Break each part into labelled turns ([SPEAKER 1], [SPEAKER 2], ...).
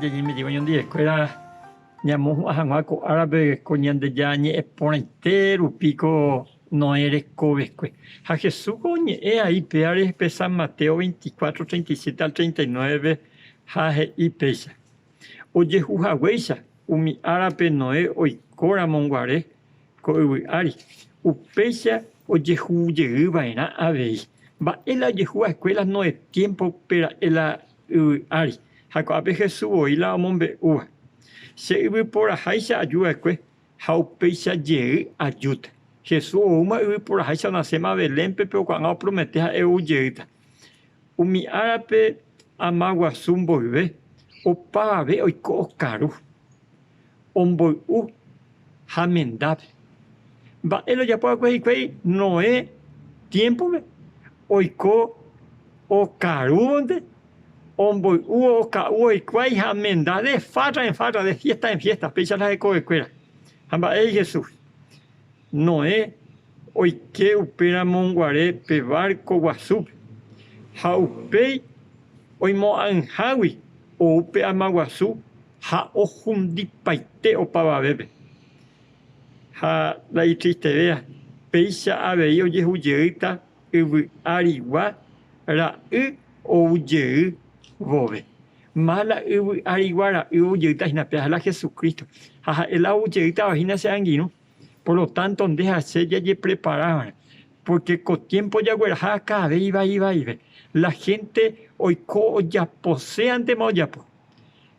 [SPEAKER 1] allí me digo yo un día escuela llamó a Janguaco árabe coñan de yañe exponentero pico no eres cobesque. A Jesús coñe ahí peares pe San Mateo 24, 37 al 39 jaje y pesa. Oye jujahueisa umi árabe noé hoy cora monguare coiwi ari upeisa oye juye vaina a veis. Va el ayehua escuelas no es tiempo para el ari. Jacob Jesús hoy la mombe uva. Se iba por a haisa ayuda que jaupeisa ye ayuda. Jesús uma iba por a haisa na sema Belém pero cuando promete a eu yeita. Umi árabe amagua sumbo ve o para ver oi co caro. Ombo u hamendab. Va elo ya por que no es tiempo ve. Oiko o carunde, ombo uo ka uo quai hamenda de fata en fata, de fiesta en fiesta, pecha la de coescuela. Hamba Jesús. No es hoy que upera monguare pe barco guasup. Haupei hoy mo anjawi o upe amaguasu ha o hundi paite o pava bebe. Ha la triste vea. Pecha aveio de huyeita. Arigua la o ye bobe. Mala ariguara uyeta en la Jesucristo. El uyeta vagina se anguino. Por lo tanto, deja ser ya preparaban. Porque con tiempo ya guerra cada vez iba. La gente hoy ya posean de moyapo.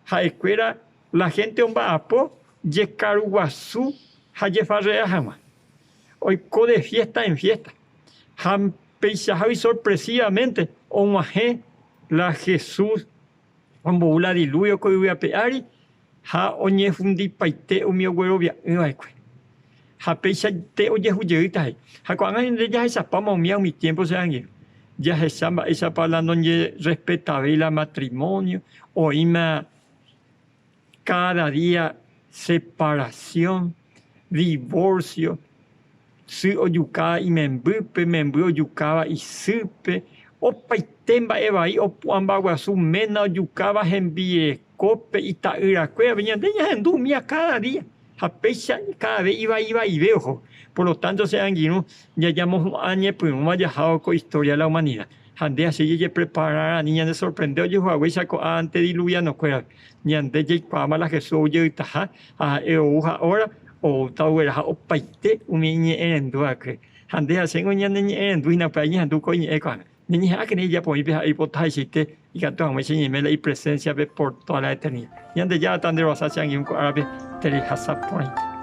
[SPEAKER 1] Ja escuela la gente un apo ye caruguazú ja ye farrea jama. Hoy de fiesta en fiesta. Ham peisaje sorpresivamente omaje la Jesús como la diluvio que iba a peari ha oñe fundi paite o mi güero via ha peisa te oye huyita ha cuando ya esa pama mi tiempo se han ya esa palabra no respetable la matrimonio o ima cada día separación divorcio si oyucaba y membu oyucaba y supe o paitemba eva y o puamba su mena oyucaba envíe cope y tairacue venían de ellas en dumia cada día a pecha cada vez iba y veo por lo tanto se han guino ya llamamos años pues no haya dejado con historia de la humanidad ande así ya preparar a niña de sorprender yo jugué saco antes diluviano cuera ni antes ya para la Jesús yo taja a ahora o tawera o paite umi en duake hande hacen oña ni en duina paña du coñe econ ni ha que ni ya por ahí hipotaisite y que todo me enseñe la presencia por toda la eternidad y ande ya tan de rosa se han un árabe tele hasa point